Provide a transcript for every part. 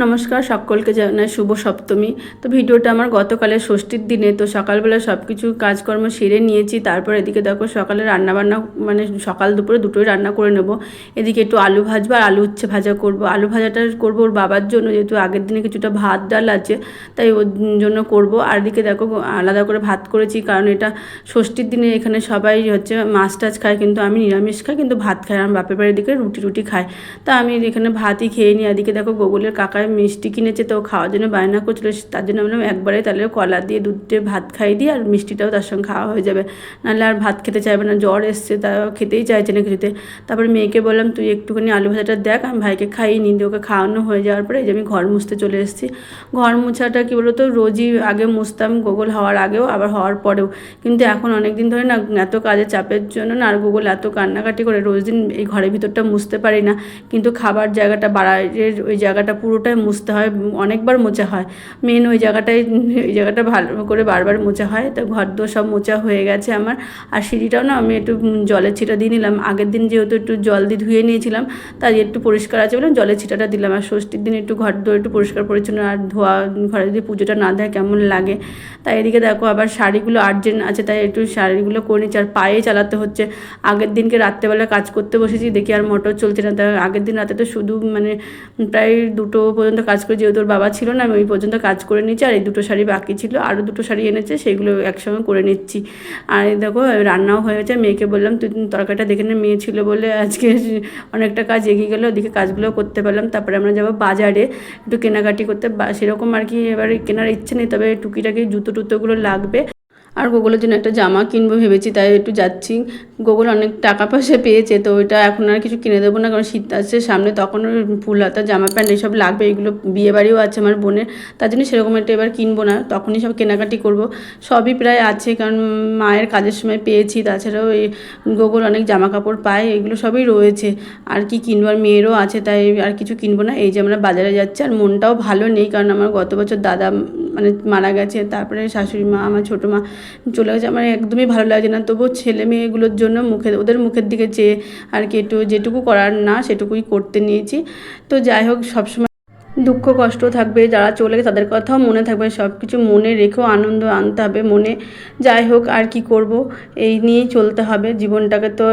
নমস্কার, সকলকে জানাই শুভ সপ্তমী। তো ভিডিওটা আমার গতকালের ষষ্ঠীর দিনে। তো সকালবেলা সব কিছু কাজকর্ম সেরে নিয়েছি। তারপর এদিকে দেখো সকালে রান্নাবান্না মানে সকাল দুপুরে দুটোই রান্না করে নেব। এদিকে একটু আলু ভাজবো আর আলু উচ্ছে ভাজা করব। আলু ভাজাটা করবো ওর বাবার জন্য, যেহেতু আগের দিনে কিছুটা ভাত ডাল আছে, তাই ওর জন্য করব। আর এদিকে দেখো আলাদা করে ভাত করেছি, কারণ এটা ষষ্ঠীর দিনে এখানে সবাই হচ্ছে মাছ টাছ খায়, কিন্তু আমি নিরামিষ খাই, কিন্তু ভাত খাই। আমার বাপের বাড়ির দিকে রুটি খায়। তা আমি এখানে ভাতই খেয়ে নিই। এদিকে দেখো গোগুলের কাকায় মিষ্টি কিনেছে, তো খাওয়ার জন্য বায়না করছিল। তার জন্য বললাম একবারে তাহলে কলা দিয়ে দুধ দিয়ে ভাত খাই দিই, আর মিষ্টিটাও তার সঙ্গে খাওয়া হয়ে যাবে, নাহলে আর ভাত খেতে চাইবে না, জ্বর এসছে, তা খেতেই চাইছে না কিছুতে। তারপরে মেয়েকে বললাম তুই একটুখানি আলু ভাজাটা দেখ, আমি ভাইকে খাইয়ে নিই। ওকে খাওয়ানো হয়ে যাওয়ার পরে এই যে আমি ঘর মুছতে চলে এসেছি। ঘর মুছাটা কী বলতো, রোজই আগে মুছতাম, গোগল হওয়ার আগেও আবার হওয়ার পরেও, কিন্তু এখন অনেক দিন ধরে না এত কাজের চাপের জন্য না, আর গোগল এত কান্নাকাটি করে রোজ দিন এই ঘরের ভিতরটা মুছতে পারি না। কিন্তু খাবার জায়গাটা বাড়াইয়ের ওই জায়গাটা পুরোটাই মুছতে হয়, অনেকবার মোছা হয়। মেন ওই জায়গাটা ভালো করে বারবার মোছা হয়। তো ঘর দোর সব মোছা হয়ে গেছে আমার। আর সিঁড়িটাও না আমি একটু জলের ছিটা দিয়ে নিলাম, আগের দিন যেহেতু একটু জল দিয়ে ধুয়ে নিয়েছিলাম, তাই একটু পরিষ্কার আছে বলে জলের ছিটাটা দিলাম। আর ষষ্ঠীর দিন একটু ঘর দোর একটু পরিষ্কার পরিচ্ছন্ন, আর ধোয়া ঘরে যদি পুজোটা না দেয় কেমন লাগে। তাই এদিকে দেখো আবার শাড়িগুলো আর্জেন্ট আছে, তাই একটু শাড়িগুলো করে নিচ্ছি। আর পায়ে চালাতে হচ্ছে। আগের দিনকে রাত্রেবেলা কাজ করতে বসেছি, দেখি আর মোটর চলছে না। তাই আগের দিন রাতে তো শুধু মানে প্রায় 2টো পর্যন্ত কাজ করে, যেহেতু ওর বাবা ছিল না, আমি ওই পর্যন্ত কাজ করে নিচ্ছি। আর এই 2টো শাড়ি বাকি ছিল, আরও 2টো শাড়ি এনেছে, সেগুলো একসঙ্গে করে নিচ্ছি। আর দেখো রান্নাও হয়ে গেছে। মেয়েকে বললাম তুই তরকারিটা দেখে নে, মেয়ে ছিল বলে আজকে অনেকটা কাজ এগিয়ে গেলো, ওদিকে কাজগুলো করতে পারলাম। তারপরে আমরা যাবো বাজারে একটু কেনাকাটি করতে, সেরকম আর কি এবার কেনার ইচ্ছে নেই, তবে টুকিটাকি জুতোগুলো লাগবে। আর গোগলের জন্য একটা জামা কিনবো ভেবেছি, তাই একটু যাচ্ছি। গোগল অনেক টাকা পয়সা পেয়েছে, তো ওইটা এখন আর কিছু কিনে দেবো না, কারণ শীত আসছে সামনে, তখন ফুল হাতা জামা প্যান্ট এইসব লাগবে। এগুলো বিয়েবাড়িও আছে আমার বোনের, তার জন্য সেরকম একটা এবার কিনবো না, তখনই সব কেনাকাটি করব। সবই প্রায় আছে, কারণ মায়ের কাজের সময় পেয়েছি। তাছাড়াও এই গোগল অনেক জামা কাপড় পায়, এগুলো সবই রয়েছে। আর কি কিনবো, আর মেয়েরও আছে, তাই আর কিছু কিনবো না। এই যে আমরা বাজারে যাচ্ছি। আর মনটাও ভালো নেই, কারণ আমার গত বছর দাদা মানে মারা গেছে, তারপরে শাশুড়ি মা, আমার ছোটো মা চলে গেছে। আমার একদমই ভালো লাগছে না, তবুও ছেলে মেয়েগুলোর জন্য ওদের মুখের দিকে চেয়ে আর কি একটু যেটুকু করার না সেটুকুই করতে নিয়েছি। তো যাই হোক, সবসময় দুঃখ কষ্ট থাকবে, যারা চলে গেছে তাদের কথাও মনে থাকবে, সব কিছু মনে রেখেও আনন্দ আনতে হবে মনে। যাই হোক, আর কি করব, এই নিয়েই চলতে হবে। জীবনটাকে তো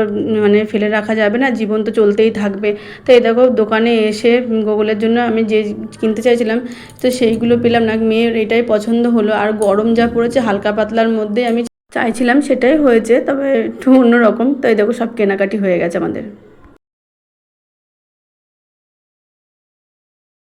মানে ফেলে রাখা যাবে না, জীবন তো চলতেই থাকবে। তো এই দেখো দোকানে এসে গোগলের জন্য আমি যে কিনতে চাইছিলাম, তো সেইগুলো পেলাম না। মেয়ের এটাই পছন্দ হলো। আর গরম যা পড়েছে, হালকা পাতলার মধ্যে আমি চাইছিলাম, সেটাই হয়েছে, তবে একটু অন্যরকম। তো এই দেখো সব কেনাকাটি হয়ে গেছে আমাদের।